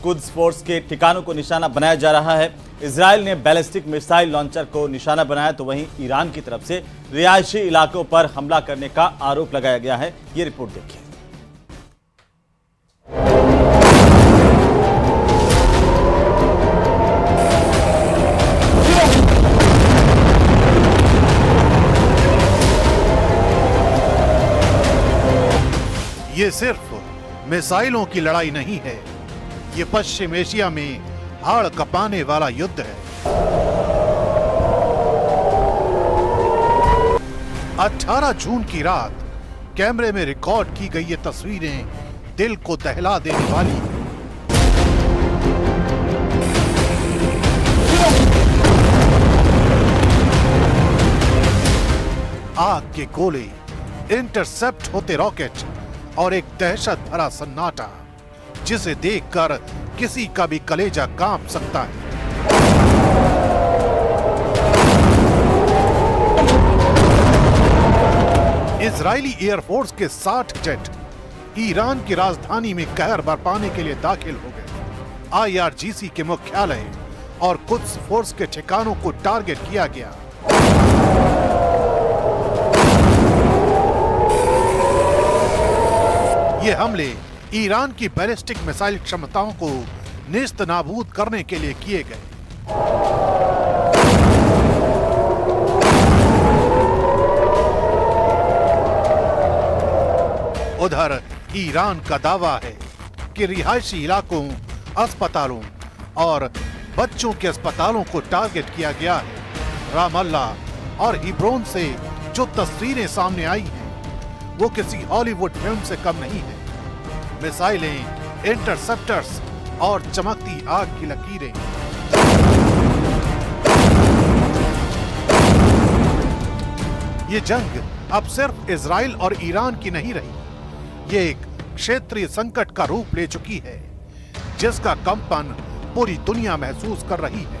Quds force के ठिकानों को निशाना बनाया जा रहा है। इजराइल ने बैलिस्टिक मिसाइल लॉन्चर को निशाना बनाया, तो वहीं ईरान की तरफ से रिहायशी इलाकों पर हमला करने का आरोप लगाया गया है। ये रिपोर्ट देखिए। ये सिर्फ मिसाइलों की लड़ाई नहीं है, ये पश्चिम एशिया में हाड़ कपाने वाला युद्ध है। 18 जून की रात कैमरे में रिकॉर्ड की गई ये तस्वीरें दिल को दहला देने वाली हैं। आग के गोले, इंटरसेप्ट होते रॉकेट और एक दहशत भरा सन्नाटा जिसे देखकर किसी का भी कलेजा कांप सकता है। इजरायली एयरफोर्स के 60 जेट ईरान की राजधानी में कहर बरपाने के लिए दाखिल हो गए। आईआरजीसी के मुख्यालय और कुद्स फोर्स के ठिकानों को टारगेट किया गया। ये हमले ईरान की बैलिस्टिक मिसाइल क्षमताओं को नेस्त नाबूद करने के लिए किए गए। उधर ईरान का दावा है कि रिहायशी इलाकों, अस्पतालों और बच्चों के अस्पतालों को टारगेट किया गया है। रामल्ला और हिब्रोन से जो तस्वीरें सामने आई हैं, वो किसी हॉलीवुड फिल्म से कम नहीं है। मिसाइलें, इंटरसेप्टर्स और चमकती आग की लकीरें। ये जंग अब सिर्फ इजराइल और ईरान की नहीं रही, ये एक क्षेत्रीय संकट का रूप ले चुकी है, जिसका कंपन पूरी दुनिया महसूस कर रही है।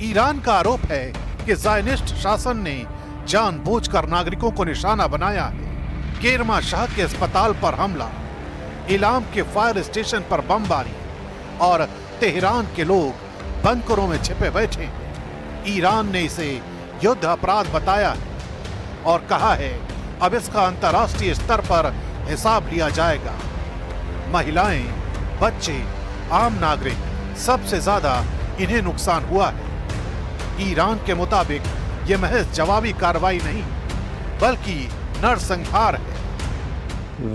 ईरान का आरोप है कि ज़ायनिस्ट शासन ने जानबूझकर नागरिकों को निशाना बनाया है। केरमा शाह के अस्पताल पर हमला, इलाम के फायर स्टेशन पर बमबारी और तेहरान के लोग बंकरों में छिपे बैठे हैं। ईरान ने इसे युद्ध अपराध बताया है और कहा है अब इसका अंतर्राष्ट्रीय स्तर पर हिसाब लिया जाएगा। महिलाएं, बच्चे, आम नागरिक, सबसे ज्यादा इन्हें नुकसान हुआ है। ईरान के मुताबिक ये महज जवाबी कार्रवाई नहीं बल्कि नरसंहार है।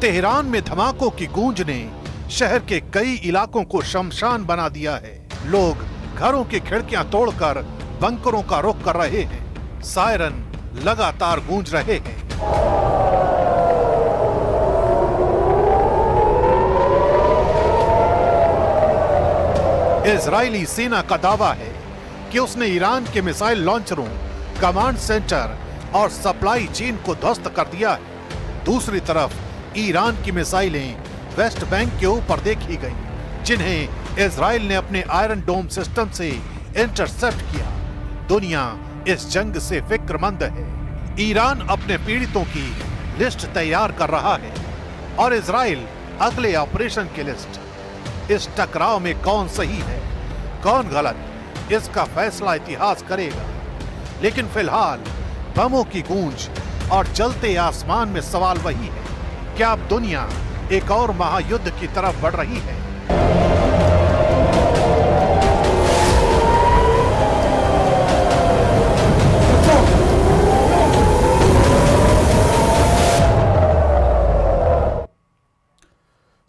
तेहरान में धमाकों की गूंज ने शहर के कई इलाकों को शमशान बना दिया है। लोग घरों की खिड़कियां तोड़कर बंकरों का रुख कर रहे हैं। सायरन लगातार गूंज रहे हैं। इजरायली सेना का दावा है कि उसने ईरान के मिसाइल लॉन्चरों, कमांड सेंटर और सप्लाई चेन को ध्वस्त कर दिया है। दूसरी तरफ ईरान की मिसाइलें वेस्ट बैंक के ऊपर देखी गई, जिन्हें इजराइल ने अपने आयरन डोम सिस्टम से इंटरसेप्ट किया। दुनिया इस जंग से फिक्रमंद है। ईरान अपने पीड़ितों की लिस्ट तैयार कर रहा है और इजराइल अगले ऑपरेशन की लिस्ट। इस टकराव में कौन सही है, कौन गलत, इसका फैसला इतिहास करेगा। लेकिन फिलहाल बमों की गूंज और जलते आसमान में सवाल वही है, क्या अब दुनिया एक और महायुद्ध की तरफ बढ़ रही है।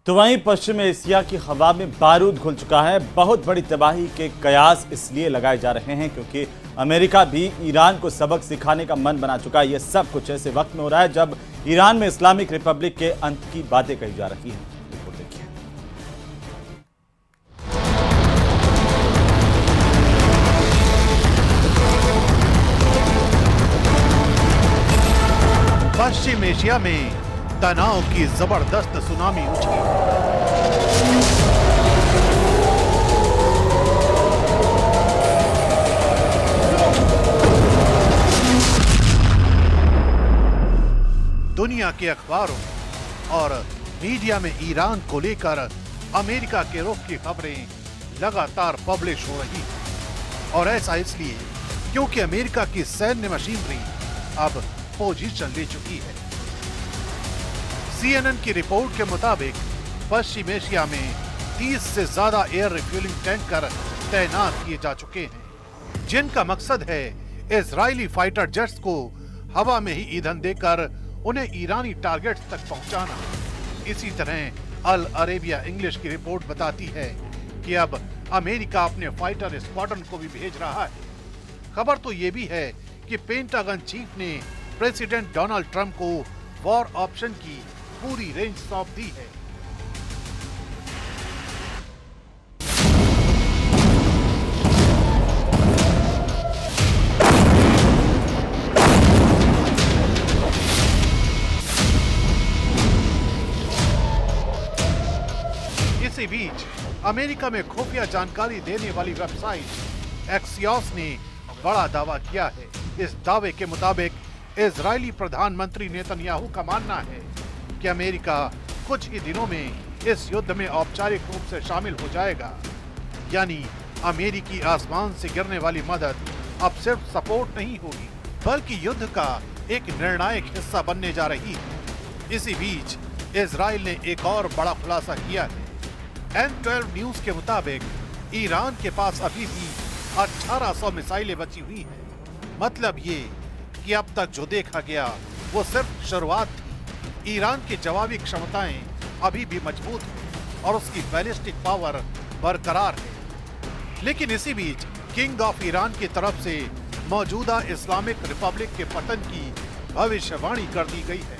तो वहीं पश्चिम एशिया की हवा में बारूद घुल चुका है। बहुत बड़ी तबाही के कयास इसलिए लगाए जा रहे हैं क्योंकि अमेरिका भी ईरान को सबक सिखाने का मन बना चुका है। यह सब कुछ ऐसे वक्त में हो रहा है जब ईरान में इस्लामिक रिपब्लिक के अंत की बातें कही जा रही हैं। रिपोर्ट देखिए। पश्चिम एशिया में तनाव की जबरदस्त सुनामी उठी। दुनिया के अखबारों और मीडिया में ईरान को लेकर अमेरिका के रुख की खबरें लगातार पब्लिश हो रही हैं। और ऐसा इसलिए क्योंकि अमेरिका की सैन्य मशीनरी अब पोजीशन ले चुकी है। CNN की रिपोर्ट के मुताबिक पश्चिम एशिया में 30 से ज्यादा एयर रिफ्यूलिंग टैंकर तैनात किए जा चुके हैं, जिनका मकसद है इजरायली फाइटर जेट्स को हवा में ही ईंधन देकर उन्हें ईरानी टारगेट्स तक पहुंचाना। इसी तरह अल अरेबिया इंग्लिश की रिपोर्ट बताती है कि अब अमेरिका अपने फाइटर स्क्वाड्रन को भी भेज रहा है। खबर तो ये भी है कि पेंटागन चीफ ने प्रेसिडेंट डोनाल्ड ट्रंप को वॉर ऑप्शन की पूरी रेंज सौंप दी है। इसी बीच अमेरिका में खुफिया जानकारी देने वाली वेबसाइट एक्सियोस ने बड़ा दावा किया है। इस दावे के मुताबिक इजरायली प्रधानमंत्री नेतन्याहू का मानना है कि अमेरिका कुछ ही दिनों में इस युद्ध में औपचारिक रूप से शामिल हो जाएगा। यानी अमेरिकी आसमान से गिरने वाली मदद अब सिर्फ सपोर्ट नहीं होगी बल्कि युद्ध का एक निर्णायक हिस्सा बनने जा रही है। इसी बीच इजराइल ने एक और बड़ा खुलासा किया है। N12 न्यूज के मुताबिक ईरान के पास अभी भी 1800 मिसाइलें बची हुई हैं। मतलब ये कि अब तक जो देखा गया वो सिर्फ शुरुआत थी। ईरान की जवाबी क्षमताएं अभी भी मजबूत हैं और उसकी बैलिस्टिक पावर बरकरार है। लेकिन इसी बीच किंग ऑफ ईरान की तरफ से मौजूदा इस्लामिक रिपब्लिक के पतन की भविष्यवाणी कर दी गई है।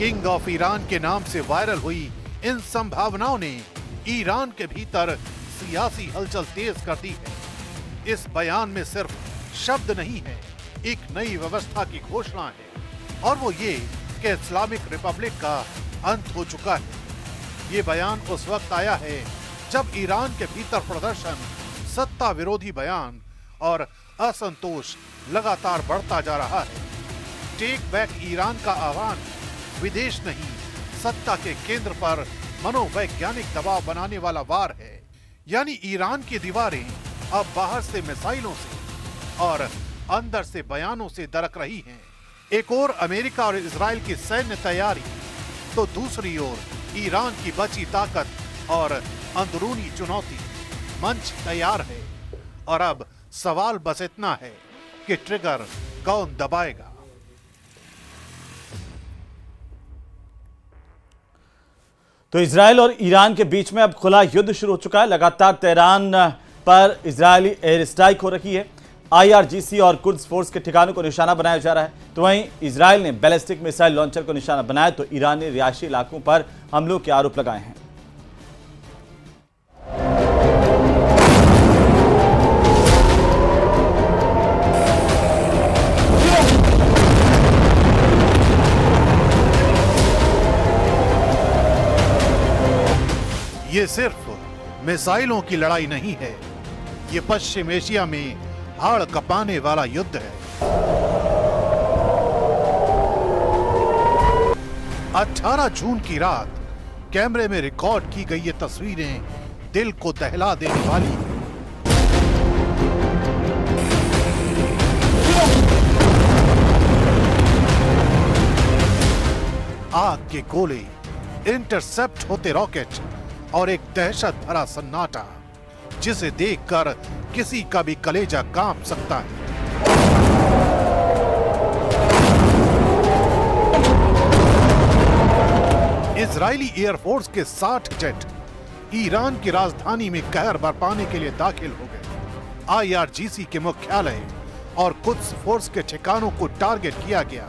किंग ऑफ ईरान के नाम से वायरल हुई इन संभावनाओं ने ईरान के भीतर सियासी हलचल तेज कर दी है। इस बयान में सिर्फ शब्द नहीं है, एक नई व्यवस्था की घोषणा है और वो ये कि इस्लामिक रिपब्लिक का अंत हो चुका है। ये बयान उस वक्त आया है जब ईरान के भीतर प्रदर्शन, सत्ता विरोधी बयान और असंतोष लगातार बढ़ता जा रहा है। टेक बैक ईरान का आह्वान विदेश नहीं, सत्ता के केंद्र पर मनोवैज्ञानिक दबाव बनाने वाला वार है। यानी ईरान की दीवारें अब बाहर से मिसाइलों से और अंदर से बयानों से दरक रही हैं। एक ओर अमेरिका और इजराइल की सैन्य तैयारी, तो दूसरी ओर ईरान की बची ताकत और अंदरूनी चुनौती। मंच तैयार है और अब सवाल बस इतना है कि ट्रिगर कौन दबाएगा। तो इजराइल और ईरान के बीच में अब खुला युद्ध शुरू हो चुका है। लगातार तेहरान पर इजरायली एयर स्ट्राइक हो रही है। IRGC और कुद्स फोर्स के ठिकानों को निशाना बनाया जा रहा है। तो वहीं इजराइल ने बैलिस्टिक मिसाइल लॉन्चर को निशाना बनाया तो ईरान ने रिहायशी इलाकों पर हमलों के आरोप लगाए हैं। ये सिर्फ मिसाइलों की लड़ाई नहीं है, ये पश्चिम एशिया में हाड़ कपाने वाला युद्ध है। 18 जून की रात कैमरे में रिकॉर्ड की गई ये तस्वीरें दिल को दहला देने वाली हैं। आग के गोले, इंटरसेप्ट होते रॉकेट और एक दहशत भरा सन्नाटा जिसे देखकर किसी का भी कलेजा कांप सकता है। इजरायली एयरफोर्स के 60 जेट ईरान की राजधानी में कहर बरपाने के लिए दाखिल हो गए। IRGC के मुख्यालय और कुछ फोर्स के ठिकानों को टारगेट किया गया।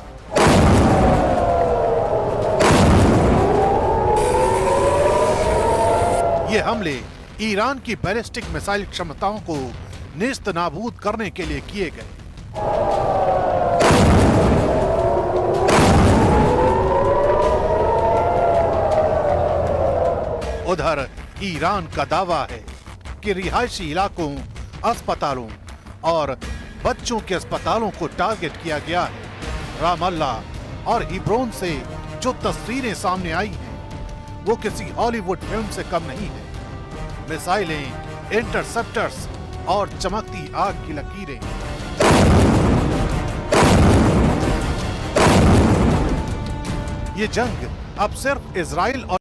ये हमले ईरान की बैलिस्टिक मिसाइल क्षमताओं को नेस्त नाबूद करने के लिए किए गए। उधर ईरान का दावा है कि रिहायशी इलाकों, अस्पतालों और बच्चों के अस्पतालों को टारगेट किया गया है। रामल्ला और हिब्रोन से जो तस्वीरें सामने आई हैं, वो किसी हॉलीवुड फिल्म से कम नहीं है। मिसाइलें, इंटरसेप्टर्स और चमकती आग की लकीरें। ये जंग अब सिर्फ इजराइल और